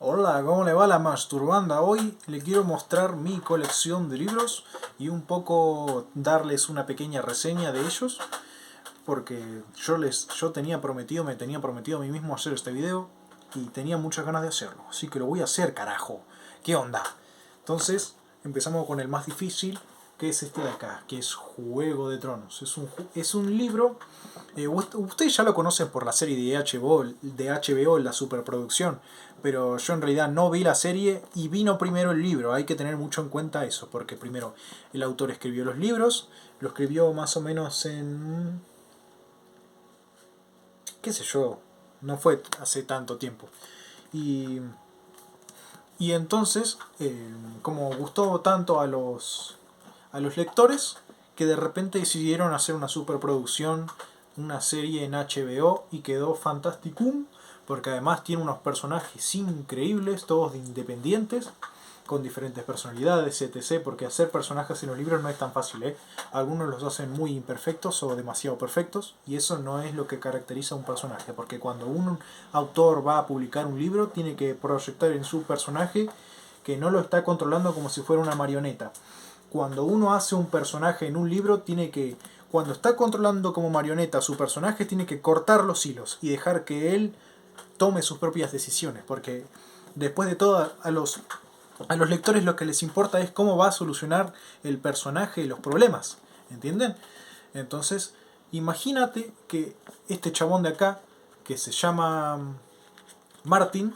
Hola, ¿cómo le va la masturbanda? Hoy le quiero mostrar mi colección de libros y un poco darles una pequeña reseña de ellos, porque yo me tenía prometido a mí mismo hacer este video y tenía muchas ganas de hacerlo, así que lo voy a hacer, carajo. ¿Qué onda? Entonces, empezamos con el más difícil, que es este de acá, que es Juego de Tronos. Es un libro, ustedes ya lo conocen por la serie de HBO, la superproducción, pero yo en realidad no vi la serie y vino primero el libro. Hay que tener mucho en cuenta eso, porque primero el autor escribió los libros, lo escribió más o menos en, qué sé yo, no fue hace tanto tiempo. Y, y entonces, como gustó tanto a los lectores, que de repente decidieron hacer una superproducción, una serie en HBO, y quedó fantasticum, porque además tiene unos personajes increíbles, todos independientes, con diferentes personalidades, etc. Porque hacer personajes en los libros no es tan fácil, ¿eh? Algunos los hacen muy imperfectos o demasiado perfectos, y eso no es lo que caracteriza a un personaje, porque cuando un autor va a publicar un libro, tiene que proyectar en su personaje que no lo está controlando como si fuera una marioneta. Cuando uno hace un personaje en un libro, cuando está controlando como marioneta a su personaje, tiene que cortar los hilos y dejar que él tome sus propias decisiones, porque después de todo a los lectores lo que les importa es cómo va a solucionar el personaje los problemas, ¿entienden? Entonces, imagínate que este chabón de acá, que se llama Martin,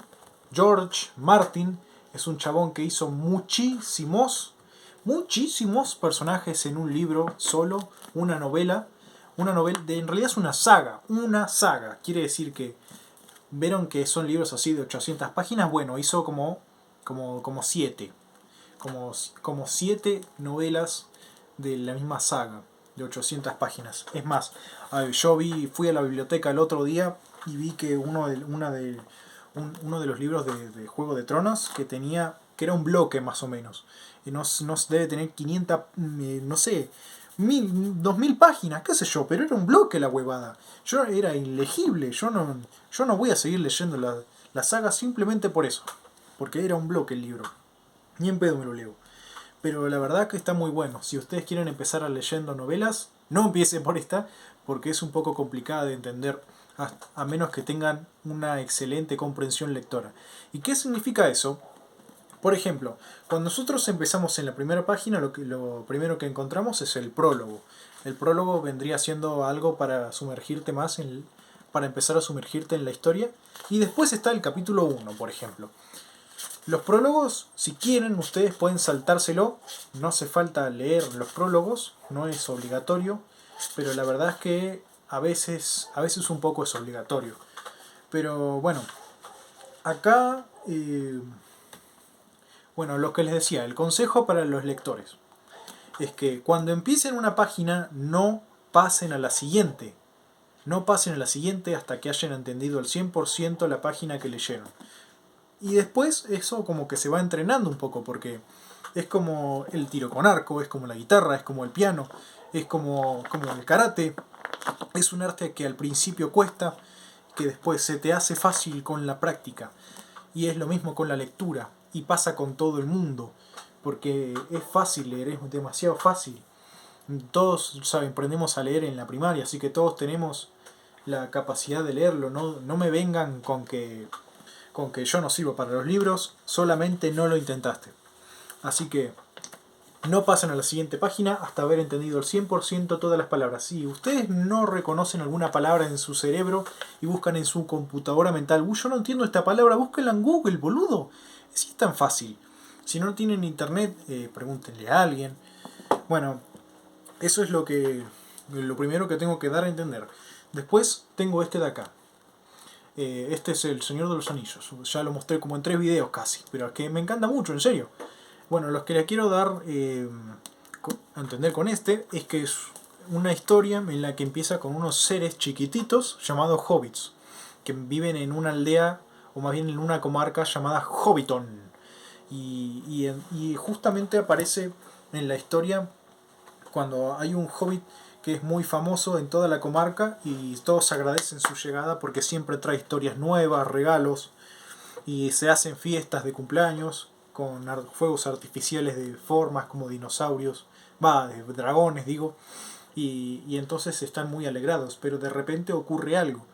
George Martin, es un chabón que hizo muchísimos personajes en un libro solo, una novela en realidad es una saga, quiere decir que vieron que son libros así de 800 páginas, bueno, hizo como siete novelas de la misma saga de 800 páginas. Es más, fui a la biblioteca el otro día y vi que uno de los libros de Juego de Tronos que era un bloque más o menos, y no debe tener 500, no sé, 2000 páginas, qué sé yo, pero era un bloque la huevada. Yo era ilegible, yo no voy a seguir leyendo la saga simplemente por eso, porque era un bloque el libro. Ni en pedo me lo leo. Pero la verdad que está muy bueno. Si ustedes quieren empezar a leyendo novelas, no empiecen por esta, porque es un poco complicada de entender, a menos que tengan una excelente comprensión lectora. ¿Y qué significa eso? Por ejemplo, cuando nosotros empezamos en la primera página, lo primero que encontramos es el prólogo. El prólogo vendría siendo algo para para empezar a sumergirte en la historia. Y después está el capítulo 1, por ejemplo. Los prólogos, si quieren, ustedes pueden saltárselo. No hace falta leer los prólogos, no es obligatorio. Pero la verdad es que a veces un poco es obligatorio. Pero bueno, acá, bueno, lo que les decía, el consejo para los lectores es que cuando empiecen una página no pasen a la siguiente. No pasen a la siguiente hasta que hayan entendido al 100% la página que leyeron. Y después eso como que se va entrenando un poco, porque es como el tiro con arco, es como la guitarra, es como el piano, es como el karate. Es un arte que al principio cuesta, que después se te hace fácil con la práctica. Y es lo mismo con la lectura, y pasa con todo el mundo, porque es fácil leer, es demasiado fácil. Todos aprendemos a leer en la primaria, así que todos tenemos la capacidad de leerlo. No me vengan con que yo no sirvo para los libros, solamente no lo intentaste. Así que no pasen a la siguiente página hasta haber entendido el 100% todas las palabras. Si ustedes no reconocen alguna palabra en su cerebro y buscan en su computadora mental, yo no entiendo esta palabra, búsquenla en Google, boludo. Si es tan fácil. Si no tienen internet, pregúntenle a alguien. Bueno, eso es lo primero que tengo que dar a entender. Después tengo este de acá. Este es el Señor de los Anillos. Ya lo mostré como en 3 videos casi, pero es que me encanta mucho, en serio. Bueno, lo que le quiero dar a entender con este es que es una historia en la que empieza con unos seres chiquititos llamados hobbits, que viven en una aldea, o más bien en una comarca llamada Hobbiton. Y justamente aparece en la historia cuando hay un hobbit que es muy famoso en toda la comarca y todos agradecen su llegada porque siempre trae historias nuevas, regalos. y se hacen fiestas de cumpleaños con fuegos artificiales de formas como dinosaurios, de dragones digo, y entonces están muy alegrados, pero de repente ocurre algo,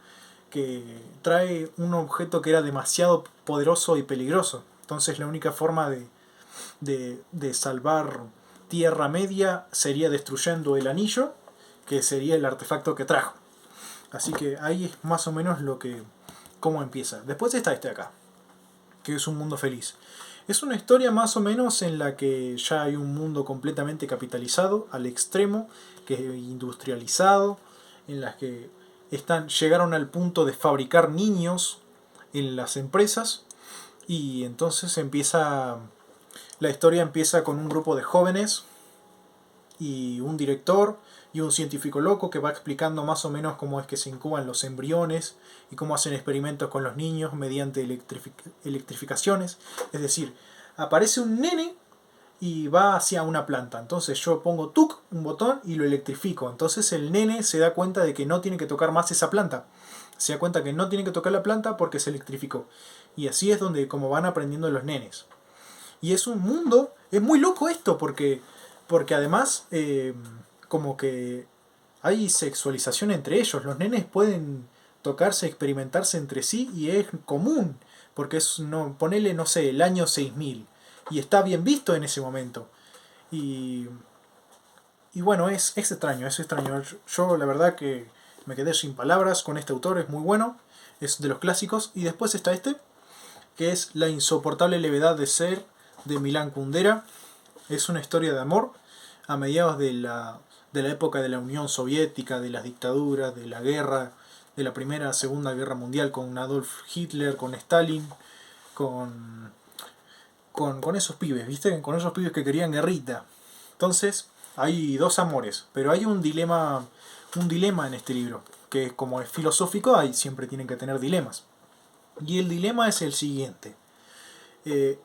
que trae un objeto que era demasiado poderoso y peligroso. Entonces la única forma de salvar Tierra Media sería destruyendo el anillo, que sería el artefacto que trajo. Así que ahí es más o menos cómo empieza. Después está este acá, que es un mundo feliz. Es una historia más o menos en la que ya hay un mundo completamente capitalizado al extremo, que es industrializado, en las que llegaron al punto de fabricar niños en las empresas, y entonces la historia empieza con un grupo de jóvenes y un director y un científico loco que va explicando más o menos cómo es que se incuban los embriones y cómo hacen experimentos con los niños mediante electrificaciones. Es decir, aparece un nene y va hacia una planta. Entonces yo pongo un botón y lo electrifico. Entonces el nene se da cuenta de que no tiene que tocar más esa planta. Se da cuenta que no tiene que tocar la planta porque se electrificó. Y así es como van aprendiendo los nenes. Y es un mundo, es muy loco esto porque además como que hay sexualización entre ellos. Los nenes pueden tocarse, experimentarse entre sí y es común. Porque ponele, no sé, el año 6000 y está bien visto en ese momento. Y bueno, es extraño, es extraño. Yo la verdad que me quedé sin palabras con este autor, es muy bueno, es de los clásicos. Y después está este, que es La insoportable levedad de ser, de Milán Kundera. Es una historia de amor a mediados de la época de la Unión Soviética, de las dictaduras, de la guerra, de la Primera, Segunda Guerra Mundial, con Adolf Hitler, con Stalin, con esos pibes, ¿viste? Con esos pibes que querían guerrita. Entonces, hay dos amores, pero hay un dilema en este libro, que como es filosófico, siempre tienen que tener dilemas. Y el dilema es el siguiente. ¿Qué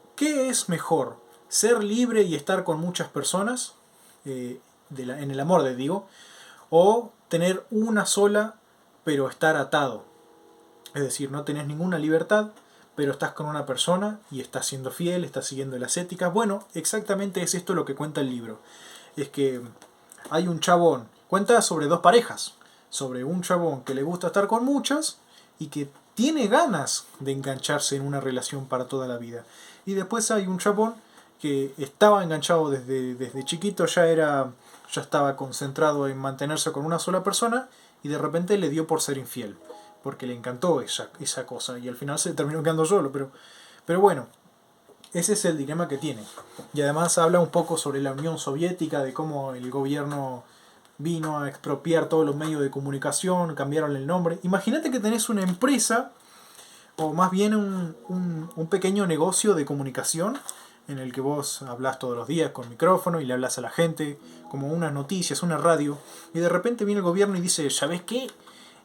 es mejor? ¿Ser libre y estar con muchas personas? En el amor, digo. ¿O tener una sola, pero estar atado? Es decir, no tenés ninguna libertad, pero estás con una persona y estás siendo fiel, estás siguiendo las éticas. Bueno, exactamente es esto lo que cuenta el libro. Es que hay un chabón, cuenta sobre dos parejas, sobre un chabón que le gusta estar con muchas y que tiene ganas de engancharse en una relación para toda la vida. Y después hay un chabón que estaba enganchado desde chiquito, ya estaba concentrado en mantenerse con una sola persona y de repente le dio por ser infiel, porque le encantó esa cosa y al final se terminó quedando solo, pero bueno, ese es el dilema que tiene. Y además habla un poco sobre la Unión Soviética, de cómo el gobierno vino a expropiar todos los medios de comunicación, cambiaron el nombre. Imagínate que tenés una empresa, o más bien un pequeño negocio de comunicación, en el que vos hablás todos los días con micrófono y le hablas a la gente, como unas noticias, una radio, y de repente viene el gobierno y dice, ¿sabés qué?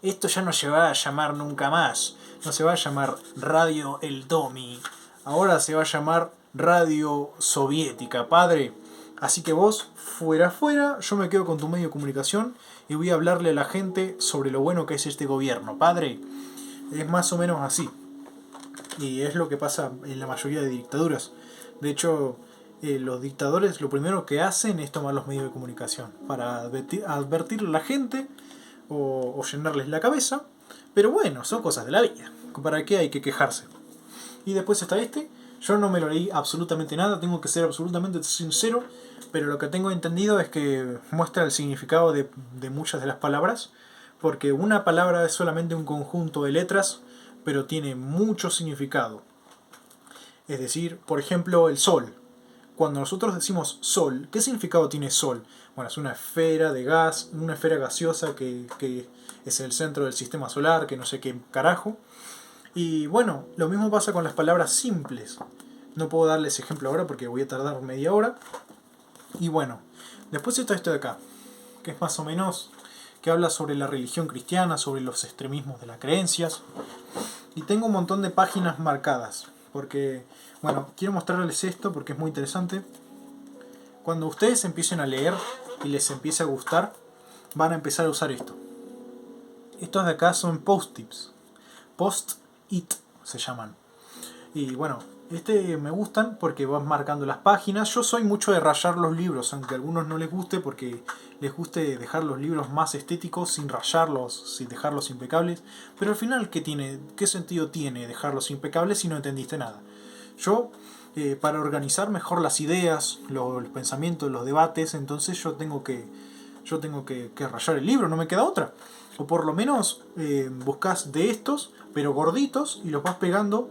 Esto ya no se va a llamar nunca más. No se va a llamar Radio El Domi. Ahora se va a llamar Radio Soviética, padre. Así que vos, fuera, yo me quedo con tu medio de comunicación y voy a hablarle a la gente sobre lo bueno que es este gobierno, padre. Es más o menos así. Y es lo que pasa en la mayoría de dictaduras. De hecho, los dictadores lo primero que hacen es tomar los medios de comunicación para advertirle a la gente o llenarles la cabeza. Pero bueno, son cosas de la vida. ¿Para qué hay que quejarse? Y después está este. Yo no me lo leí absolutamente nada, tengo que ser absolutamente sincero, pero lo que tengo entendido es que muestra el significado de muchas de las palabras, porque una palabra es solamente un conjunto de letras, pero tiene mucho significado. Es decir, por ejemplo, el sol. Cuando nosotros decimos sol, ¿qué significado tiene sol? Bueno, es una esfera de gas, una esfera gaseosa que es el centro del sistema solar, que no sé qué carajo. Y bueno, lo mismo pasa con las palabras simples. No puedo darles ejemplo ahora porque voy a tardar media hora. Y bueno, después está esto de acá, que es más o menos que habla sobre la religión cristiana, sobre los extremismos de las creencias. Y tengo un montón de páginas marcadas, porque, bueno, quiero mostrarles esto porque es muy interesante. Cuando ustedes empiecen a leer y les empiece a gustar, van a empezar a usar esto. Estos de acá son post-its. Post-it se llaman. Y bueno, me gustan porque vas marcando las páginas. Yo soy mucho de rayar los libros, aunque a algunos no les guste porque les guste dejar los libros más estéticos sin rayarlos, sin dejarlos impecables. Pero al final, ¿qué sentido tiene dejarlos impecables si no entendiste nada? Yo, para organizar mejor las ideas, los pensamientos, los debates, entonces yo tengo que rayar el libro, no me queda otra. O por lo menos buscas de estos, pero gorditos, y los vas pegando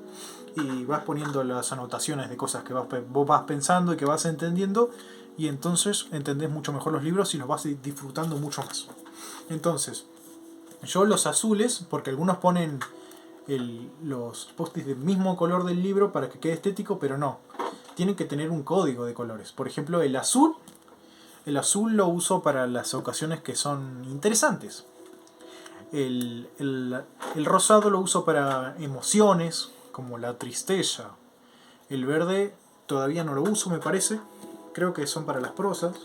y vas poniendo las anotaciones de cosas que vos vas pensando y que vas entendiendo, y entonces entendés mucho mejor los libros y los vas disfrutando mucho más. Entonces, yo los azules, porque algunos ponen los post-its del mismo color del libro para que quede estético, pero no. Tienen que tener un código de colores. Por ejemplo, el azul lo uso para las ocasiones que son interesantes. El rosado lo uso para emociones, como la tristeza. El verde todavía no lo uso, me parece. Creo que son para las prosas.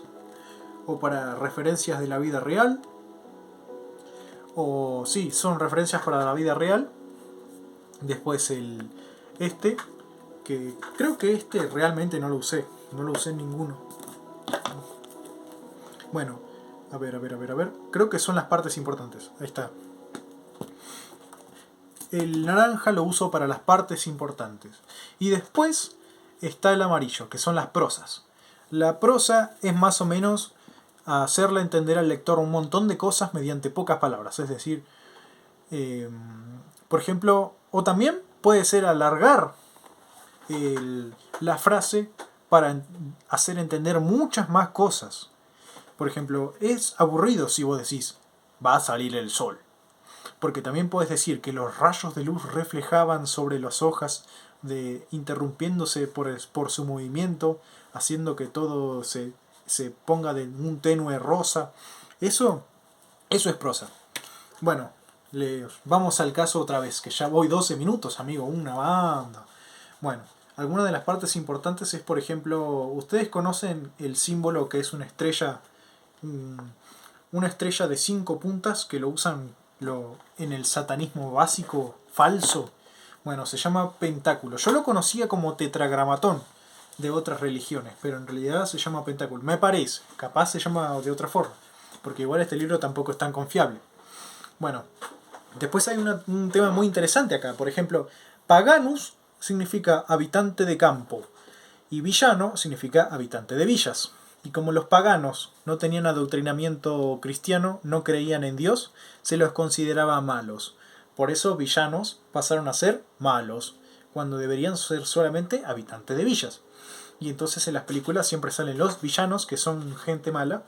O para referencias de la vida real. O sí, son referencias para la vida real. Después que creo que realmente no lo usé. No lo usé en ninguno. Bueno, a ver. Creo que son las partes importantes. Ahí está. El naranja lo uso para las partes importantes. Y después está el amarillo, que son las prosas. La prosa es más o menos hacerle entender al lector un montón de cosas mediante pocas palabras. Es decir, por ejemplo, o también puede ser alargar la frase para hacer entender muchas más cosas. Por ejemplo, es aburrido si vos decís, va a salir el sol. Porque también puedes decir que los rayos de luz reflejaban sobre las hojas, interrumpiéndose por su movimiento, haciendo que todo se ponga de un tenue rosa. Eso es prosa. Bueno, vamos al caso otra vez, que ya voy 12 minutos, amigo, una banda. Bueno, alguna de las partes importantes es, por ejemplo, ustedes conocen el símbolo que es una estrella de 5 puntas que lo usan en el satanismo básico falso. Bueno, se llama pentáculo. Yo lo conocía como tetragramatón de otras religiones, pero en realidad se llama pentáculo. Me parece, capaz se llama de otra forma, porque igual este libro tampoco es tan confiable. Bueno, después hay un tema muy interesante acá. Por ejemplo, paganus significa habitante de campo y villano significa habitante de villas. Y como los paganos no tenían adoctrinamiento cristiano, no creían en Dios, se los consideraba malos. Por eso villanos pasaron a ser malos, cuando deberían ser solamente habitantes de villas. Y entonces en las películas siempre salen los villanos, que son gente mala,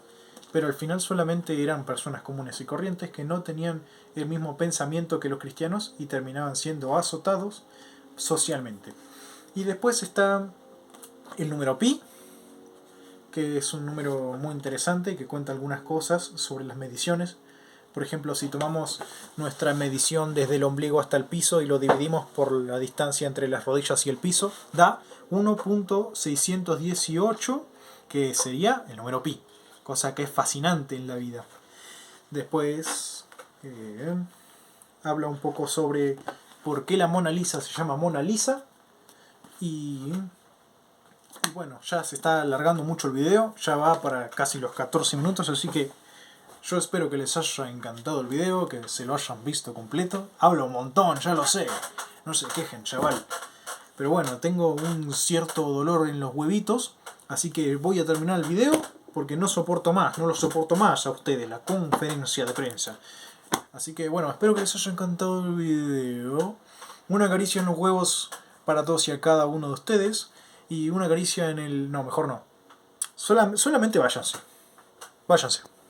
pero al final solamente eran personas comunes y corrientes que no tenían el mismo pensamiento que los cristianos y terminaban siendo azotados socialmente. Y después está el número pi, que es un número muy interesante que cuenta algunas cosas sobre las mediciones. Por ejemplo, si tomamos nuestra medición desde el ombligo hasta el piso y lo dividimos por la distancia entre las rodillas y el piso, da 1.618, que sería el número pi, cosa que es fascinante en la vida. Después habla un poco sobre por qué la Mona Lisa se llama Mona Lisa. Y bueno, ya se está alargando mucho el video, ya va para casi los 14 minutos, así que yo espero que les haya encantado el video, que se lo hayan visto completo. Hablo un montón, ya lo sé, no se quejen, chaval. Pero bueno, tengo un cierto dolor en los huevitos, así que voy a terminar el video porque no lo soporto más a ustedes, la conferencia de prensa. Así que bueno, espero que les haya encantado el video. Una caricia en los huevos para todos y a cada uno de ustedes. Y una caricia en el... No, mejor no. Solamente váyanse. Váyanse.